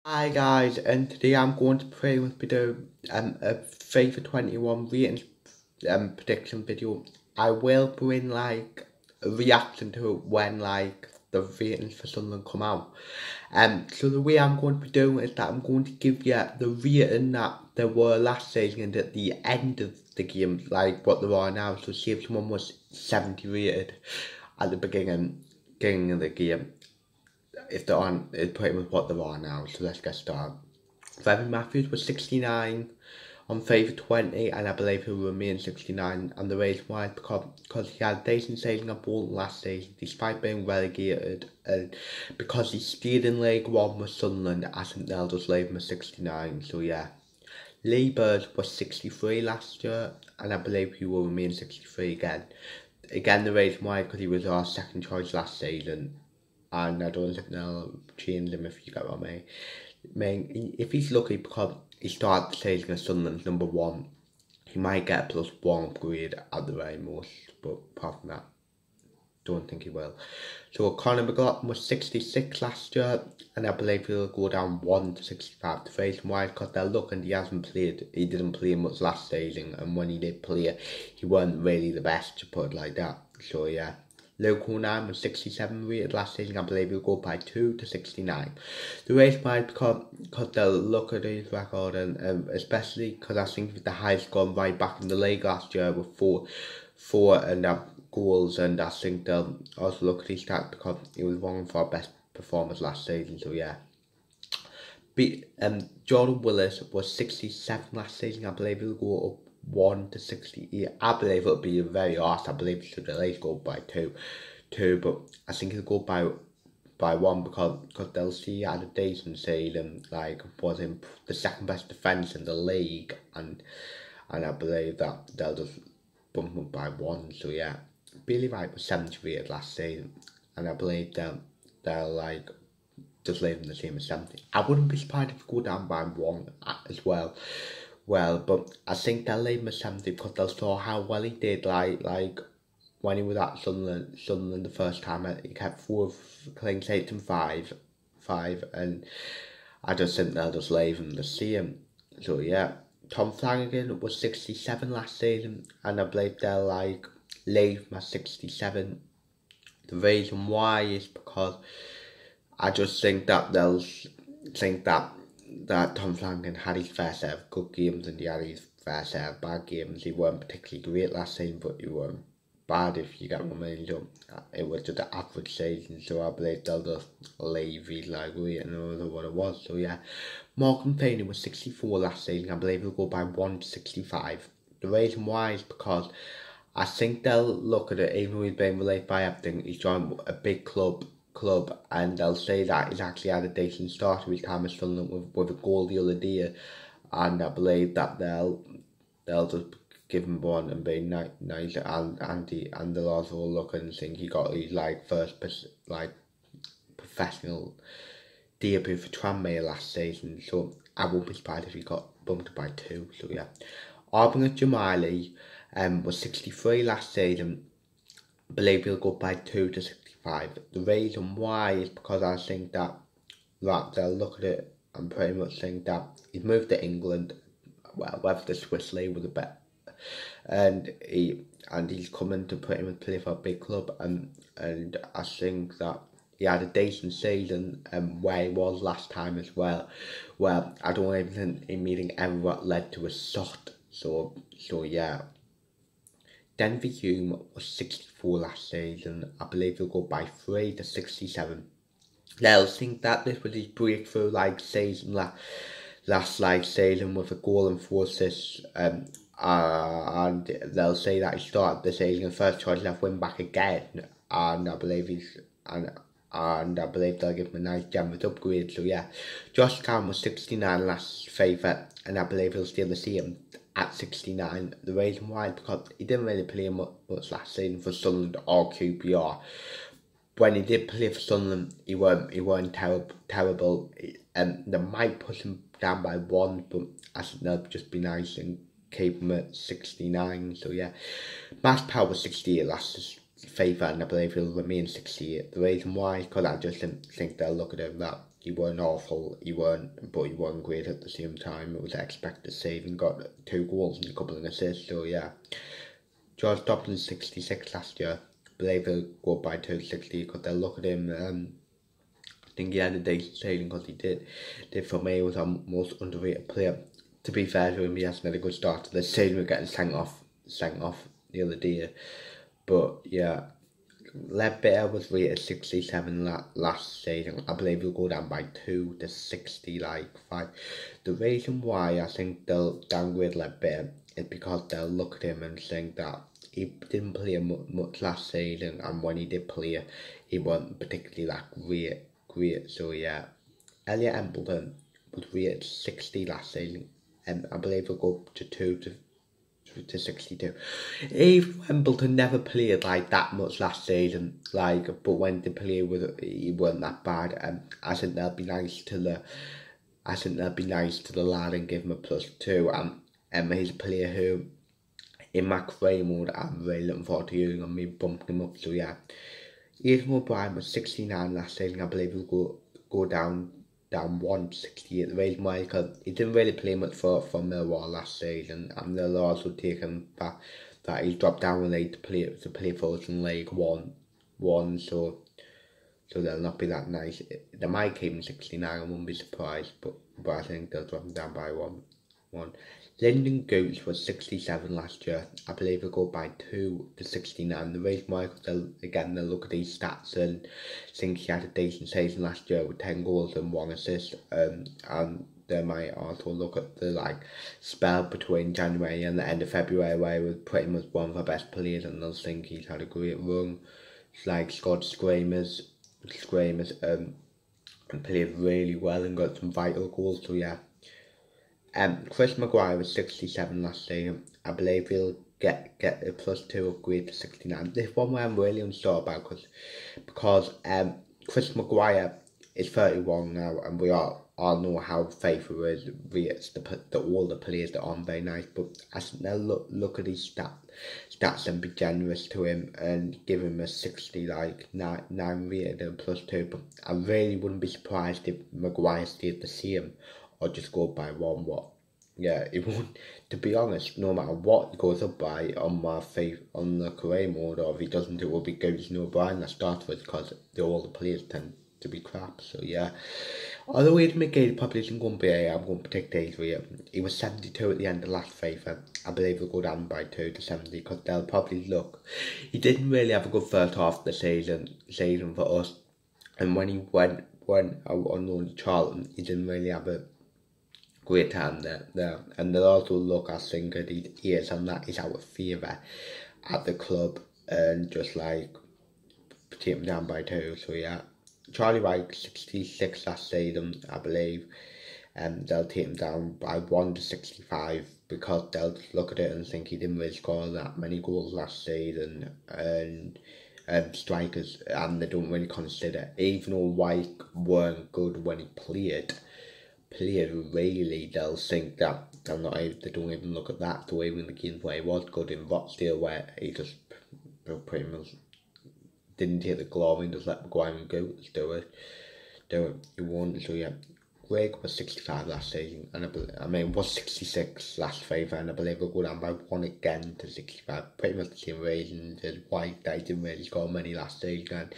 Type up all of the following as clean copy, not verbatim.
Hi guys, and today I'm going to play with a FIFA 21 ratings prediction video. I will bring like a reaction to it when like the ratings for Sunderland come out. So the way I'm going to be doing it is that I'm going to give you the rating that they were last season and at the end of the game, like what they are now. So see if someone was 70 rated at the beginning of the game, if they're on, put him with what they are now. So let's get started. Evan Matthews was 69 on FIFA 20, and I believe he will remain 69. And the reason why is because he had a decent season at Bolton last season, despite being relegated, and because he stayed in League One with Sunderland, I think they'll just leave him at 69. So yeah. Lee Bird was 63 last year, and I believe he will remain 63 again. Again, the reason why is because he was our second choice last season, and I don't think they'll change him, if you get what I mean. If he's lucky because he started the season as Sunderland's number one, he might get a +1 upgrade at the very most, but apart from that, don't think he will. So Conor McGuire was 66 last year, and I believe he'll go down 1 to 65. The reason why is because they're looking, he didn't play much last season, and when he did play, he wasn't really the best, to put it like that. So yeah. Luke O'Neill was 67 rated last season. I believe he'll go by 2 to 69. The reason why is because they'll look at his record, and especially because I think with the highest score right back in the league last year with four goals, and I think they'll also look at his stats because he was one of our best performers last season. So yeah. Jordan Willis was 67 last season. I believe he'll go up 1 to 68. I believe it'll be very harsh. I believe it should at least go by two, but I think it'll go by 1 because they'll see he had a decent season, like was in the second best defence in the league, and I believe that they'll just bump him up by 1. So yeah, Billy Wright was 70 rated last season, and I believe they'll like just leave him the same as 70. I wouldn't be surprised if it go down by 1 as well. But I think they'll leave him at 70 because they'll saw how well he did, like when he was at Sunderland the first time. He kept 4 clean sheets and 5, and I just think they'll just leave him the same. So yeah, Tom Flanagan was 67 last season, and I believe they'll like leave him at 67. The reason why is because I just think that they'll think that Tom Flanagan had his fair share of good games and he had his fair share of bad games. He weren't particularly great last season, but he weren't bad, if you get what I mean. So it was just an average season, so I believe they'll just leave his like rating or what it was. So yeah, Morgan Feeney was 64 last season. I believe he'll go by 1 to 65. The reason why is because I think they'll look at it, even though he's been released by everything, he's joined a big club, and they'll say that he's actually had a decent start to his time at Sunderland with a goal the other day, and I believe that they'll just give him one and be nice, and they'll also look and think he got his like first professional debut for Tranmere last season, so I won't be surprised if he got bumped by 2. So yeah, Arbon Jamali was 63 last season. I believe he'll go by 2 to 65. The reason why is because I think that they'll look at it and pretty much think that he's moved to England, well, whether the Swiss League was a bit, and he's coming to pretty much play for a big club, and I think that he had a decent season where he was last time as well. Well, I don't even think him meeting ever what led to a shot. So yeah. Denver Hume was 64 last season. I believe he'll go by 3 to 67. They'll think that this was his breakthrough season last season with a goal and 4 assists. And they'll say that he started the season first choice left wing back again. And I believe I believe they'll give him a nice generous upgrade. So yeah, Josh Cam was 69 last FIFA, and I believe he'll stay the same at 69. The reason why is because he didn't really play much last season for Sunderland or QPR. When he did play for Sunderland, he weren't terrible. They might push him down by 1, but I think they'll just be nice and keep him at 69. So yeah, Mass Power was 68 last FIFA, and I believe he'll remain 68. The reason why is because I just think they'll look at him that he weren't awful, but he weren't great at the same time. It was expected save and got 2 goals and a couple of assists, so yeah. George Dobson's 66 last year. I believe he'll go by 260 because they'll look at him. I think he had a decent season because he did for me, he was our most underrated player. To be fair to him, he hasn't had a good start to the season. We're getting sent off the other day. But yeah, Ledbetter was rated 67 last season. I believe he'll go down by 2 to 60, like 5. The reason why I think they'll downgrade Ledbetter is because they'll look at him and think that he didn't play much last season, and when he did play, he wasn't particularly that great. So yeah, Elliot Embleton was rated 60 last season, and I believe he'll go up to 2 to 62. If Embleton never played like that much last season, but when they play with it, he wasn't that bad. I think they'll be nice to the lad and give him a +2. He's a player who, in Mcguire mode, I'm really looking forward to using on me bumping him up. So yeah, Aidan O'Brien was 69 last season. I believe he'll go down 1 to 68. The reason why, because he didn't really play much for Millwall last season, and they'll also take him back that he's dropped down a league to play for us in League One. So they'll not be that nice. They might keep him 69. I wouldn't be surprised, but I think they'll drop him down by one. Lyndon Gooch was 67 last year. I believe he'll go by 2 to 69. The reason why, because they'll look at these stats and think he had a decent season last year with 10 goals and 1 assist. And they might also look at the spell between January and the end of February where he was pretty much one of the best players, and they'll think he's had a great run. It's scored screamers, and played really well and got some vital goals. So yeah. Chris Mcguire was 67 last season. I believe he'll get a +2 upgrade to 69. This one where I'm really unsure about because Chris Mcguire is 31 now, and we all know how FIFA rates all the players that aren't very nice. But I think they'll look at his stats and be generous to him and give him a 60, 9 rated and +2. But I really wouldn't be surprised if Mcguire stayed the same, or just go by 1. Yeah, it won't. To be honest, no matter what he goes up by on the career mode, or if he doesn't, it will be Gooch and O'Brien that starts with, because all the players tend to be crap. So yeah, although Aidan McGee probably isn't going to be I'm going to predict his rate. He was 72 at the end of last FIFA. I believe he'll go down by 2 to 70, because they'll probably look. He didn't really have a good first half of the season for us, and when he went on loan to Charlton, he didn't really have a great time there. And they'll also look, I think, at his ears, and that is out of favour at the club, and just take him down by 2. So yeah, Charlie Wright 66 last season, I believe, and they'll take him down by 1 to 65, because they'll just look at it and think he didn't really score that many goals last season, and strikers, and they don't really consider, even though White weren't good when he played really, they'll think that they don't even look at that. So even the games where he was good in Rochdale, where he just pretty much didn't take the glory and just let Mcguire and Gooch do it. He won. So yeah, Greg was 65 last season, and was 66 last FIFA, and I believe he'll go down by 1 again to 65. Pretty much the same reasons as White, that he didn't really score many last season, and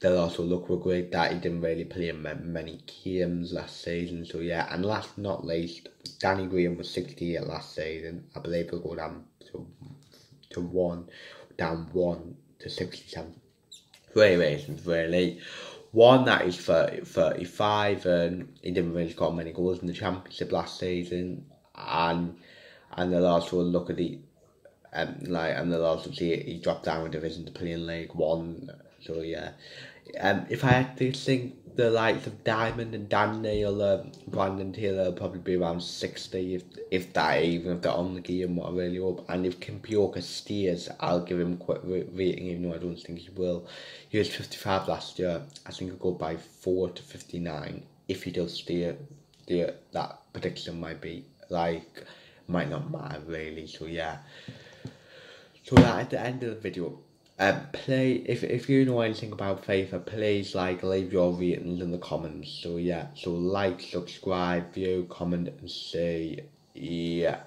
they'll also look with Greg that he didn't really play many games last season. So yeah, and last but not least, Danny Graham was 68 last season. I believe he'll go down to 1 to 67. 3 reasons really. One, that is 35, and he didn't really score many goals in the Championship last season, and they'll also look at and they'll also see he dropped down a division to play in League One. So yeah, if I had to think, the likes of Diamond and Dan Neil, Brandon Taylor will probably be around 60, if that, even if they're on the game, what I really hope. And if Kimpioka stays, I'll give him quite rating, even though I don't think he will. He was 55 last year. I think he'll go by 4 to 59. If he does stay, that prediction might not matter really. So yeah. So that at the end of the video, if you know anything about FIFA, please like leave your ratings in the comments. So yeah, so like, subscribe, view, comment, and say yeah.